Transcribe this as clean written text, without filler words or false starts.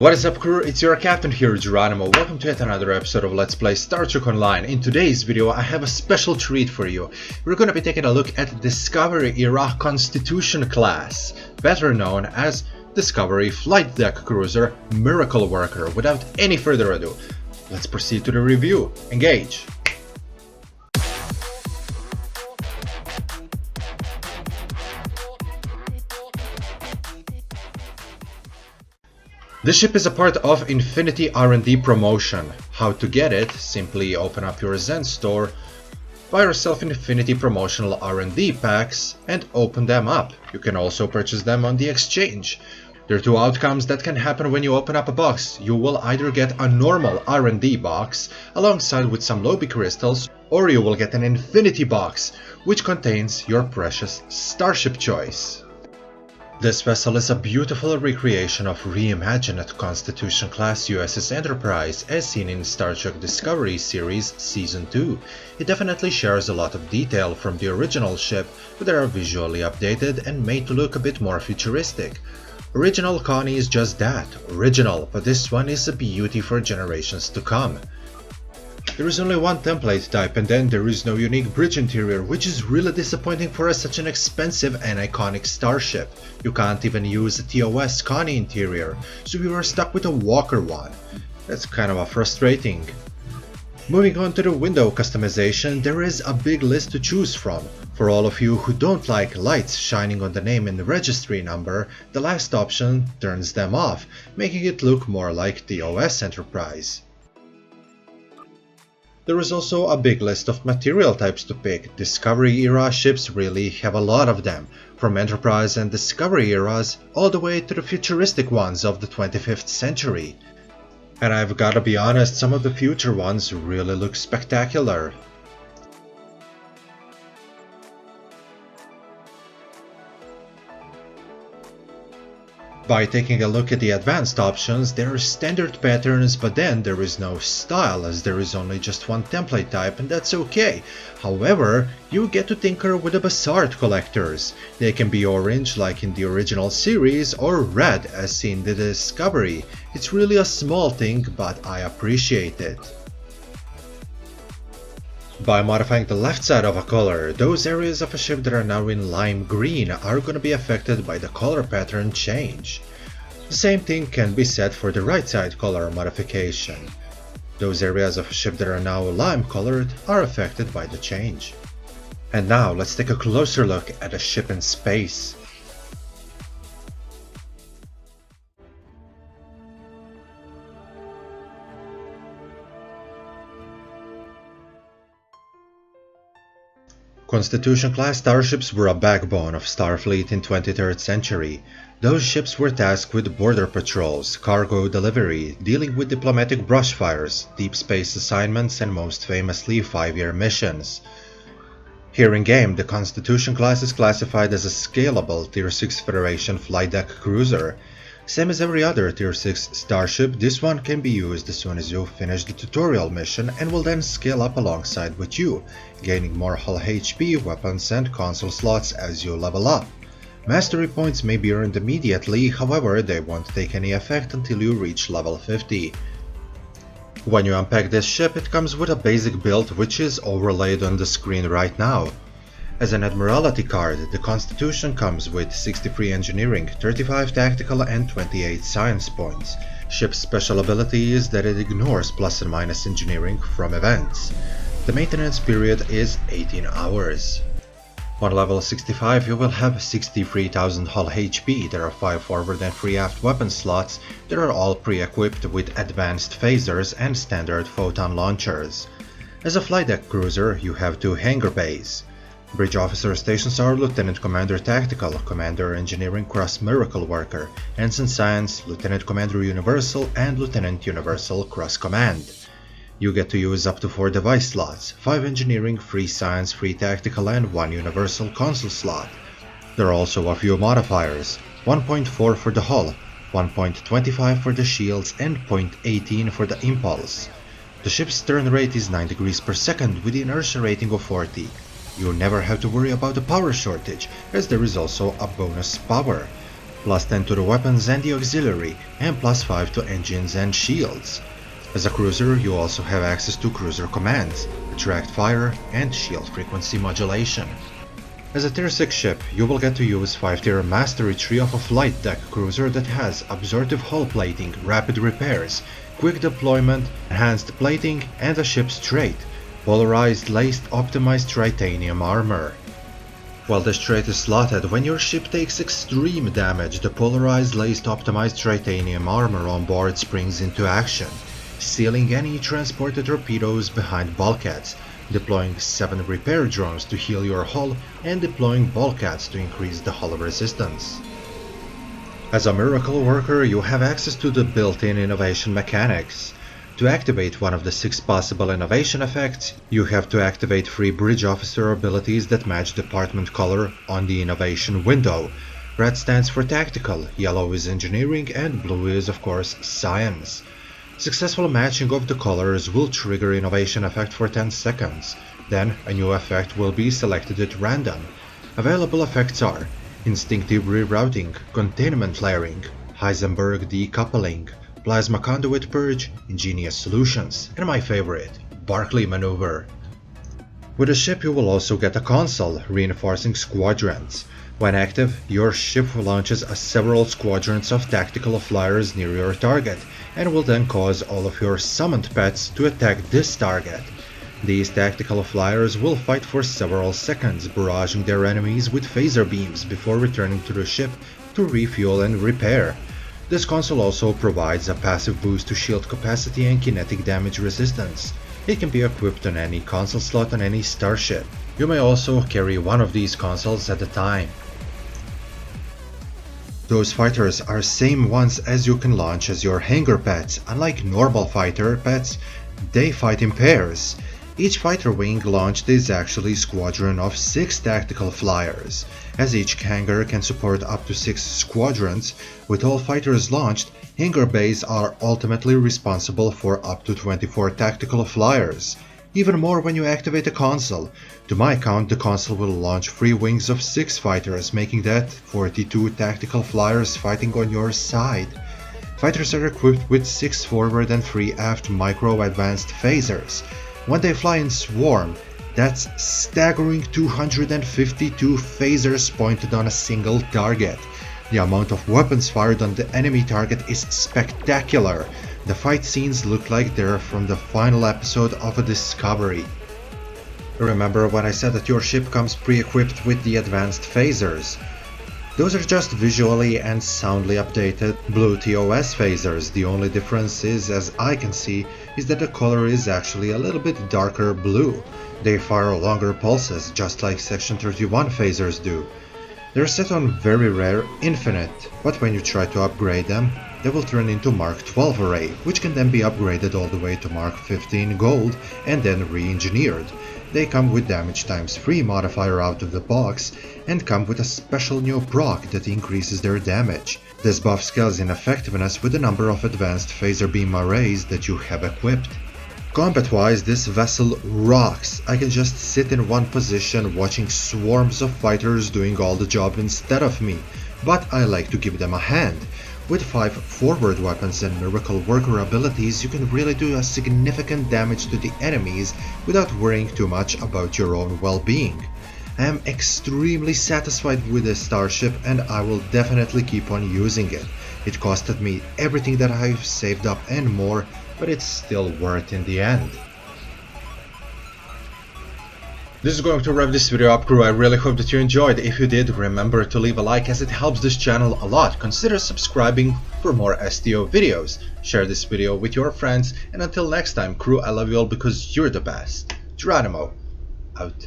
What is up, crew? It's your captain here, Geronimo. Welcome to yet another episode of Let's Play Star Trek Online. In today's video, I have a special treat for you. We're going to be taking a look at Discovery Era Constitution class, better known as Discovery Flight Deck Cruiser Miracle Worker. Without any further ado, let's proceed to the review. Engage! This ship is a part of Infinity R&D promotion. How to get it? Simply open up your Zen store, buy yourself Infinity promotional R&D packs and open them up. You can also purchase them on the exchange. There are two outcomes that can happen when you open up a box. You will either get a normal R&D box alongside with some lobby crystals, or you will get an Infinity box which contains your precious starship choice. This vessel is a beautiful recreation of reimagined Constitution-class USS Enterprise as seen in Star Trek Discovery series Season 2. It definitely shares a lot of detail from the original ship, but they are visually updated and made to look a bit more futuristic. Original Connie is just that, original, but this one is a beauty for generations to come. There is only one template type and then there is no unique bridge interior, which is really disappointing for such an expensive and iconic starship. You can't even use a TOS Connie interior, so we were stuck with a Walker one. That's kind of frustrating. Moving on to the window customization, there is a big list to choose from. For all of you who don't like lights shining on the name and the registry number, the last option turns them off, making it look more like TOS Enterprise. There is also a big list of material types to pick. Discovery era ships really have a lot of them, from Enterprise and Discovery eras all the way to the futuristic ones of the 25th century. And I've gotta be honest, some of the future ones really look spectacular. By taking a look at the advanced options, there are standard patterns, but then there is no style as there is only just one template type, and that's okay. However, you get to tinker with the Bassart collectors. They can be orange like in the original series or red as seen in the Discovery. It's really a small thing, but I appreciate it. By modifying the left side of a color, those areas of a ship that are now in lime green are going to be affected by the color pattern change. The same thing can be said for the right side color modification. Those areas of a ship that are now lime colored are affected by the change. And now let's take a closer look at a ship in space. Constitution-class starships were a backbone of Starfleet in 23rd century. Those ships were tasked with border patrols, cargo delivery, dealing with diplomatic brushfires, deep space assignments, and most famously 5-year missions. Here in game, the Constitution class is classified as a scalable Tier 6 Federation flight deck cruiser. Same as every other Tier 6 starship, this one can be used as soon as you finish the tutorial mission and will then scale up alongside with you, gaining more hull HP, weapons and console slots as you level up. Mastery points may be earned immediately, however they won't take any effect until you reach level 50. When you unpack this ship, it comes with a basic build which is overlaid on the screen right now. As an Admiralty card, the Constitution comes with 63 Engineering, 35 Tactical and 28 Science points. Ship's special ability is that it ignores plus and minus Engineering from events. The maintenance period is 18 hours. On level 65 you will have 63,000 hull HP, there are 5 forward and 3 aft weapon slots that are all pre-equipped with advanced phasers and standard photon launchers. As a flight deck cruiser, you have 2 hangar bays. Bridge officer stations are Lieutenant Commander Tactical, Commander Engineering Cross Miracle Worker, Ensign Science, Lieutenant Commander Universal, and Lieutenant Universal Cross Command. You get to use up to 4 device slots, 5 Engineering, 3 Science, 3 Tactical, and 1 Universal console slot. There are also a few modifiers, 1.4 for the hull, 1.25 for the shields, and 0.18 for the impulse. The ship's turn rate is 9 degrees per second with the inertia rating of 40. You never have to worry about a power shortage, as there is also a bonus power. plus 10 to the weapons and the auxiliary, and plus 5 to engines and shields. As a cruiser, you also have access to cruiser commands, attract fire, and shield frequency modulation. As a Tier 6 ship, you will get to use 5-tier Mastery Tree of a flight deck cruiser that has absorptive hull plating, rapid repairs, quick deployment, enhanced plating, and a ship's trait, polarized laced optimized titanium armor. While this trait is slotted when your ship takes extreme damage, the polarized laced optimized titanium armor on board springs into action, sealing any transported torpedoes behind bulkheads, deploying 7 repair drones to heal your hull, and deploying bulkheads to increase the hull resistance. As a miracle worker, you have access to the built-in innovation mechanics. To activate one of the 6 possible innovation effects, you have to activate 3 bridge officer abilities that match department color on the innovation window. Red stands for tactical, yellow is engineering, and blue is of course science. Successful matching of the colors will trigger innovation effect for 10 seconds, then a new effect will be selected at random. Available effects are Instinctive Rerouting, Containment Layering, Heisenberg Decoupling, Plasma Conduit Purge, Ingenious Solutions, and my favorite, Barclay Maneuver. With a ship you will also get a console, reinforcing squadrons. When active, your ship launches several squadrons of tactical flyers near your target, and will then cause all of your summoned pets to attack this target. These tactical flyers will fight for several seconds, barraging their enemies with phaser beams before returning to the ship to refuel and repair. This console also provides a passive boost to shield capacity and kinetic damage resistance. It can be equipped on any console slot on any starship. You may also carry one of these consoles at a time. Those fighters are same ones as you can launch as your hangar pets. Unlike normal fighter pets, they fight in pairs. Each fighter wing launched is actually a squadron of 6 tactical flyers. As each hangar can support up to 6 squadrons, with all fighters launched, hangar bays are ultimately responsible for up to 24 tactical flyers. Even more when you activate a console. To my count, the console will launch 3 wings of 6 fighters, making that 42 tactical flyers fighting on your side. Fighters are equipped with 6 forward and 3 aft micro-advanced phasers. When they fly in swarm, that's staggering 252 phasers pointed on a single target. The amount of weapons fired on the enemy target is spectacular. The fight scenes look like they're from the final episode of a Discovery. Remember when I said that your ship comes pre-equipped with the advanced phasers? Those are just visually and soundly updated blue TOS phasers. The only difference is, as I can see, is that the color is actually a little bit darker blue. They fire longer pulses, just like Section 31 phasers do. They're set on very rare infinite, but when you try to upgrade them, they will turn into Mark 12 array, which can then be upgraded all the way to Mark 15 gold and then re-engineered. They come with damage times 3 modifier out of the box and come with a special new proc that increases their damage. This buff scales in effectiveness with the number of advanced phaser beam arrays that you have equipped. Combat-wise, this vessel rocks. I can just sit in one position watching swarms of fighters doing all the job instead of me, but I like to give them a hand. With 5 forward weapons and miracle worker abilities, you can really do a significant damage to the enemies without worrying too much about your own well-being. I am extremely satisfied with this starship and I will definitely keep on using it. It costed me everything that I've saved up and more, but it's still worth in the end. This is going to wrap this video up, crew. I really hope that you enjoyed. If you did, remember to leave a like as it helps this channel a lot. Consider subscribing for more STO videos. Share this video with your friends, and until next time, crew, I love you all because you're the best. Geronimo, out.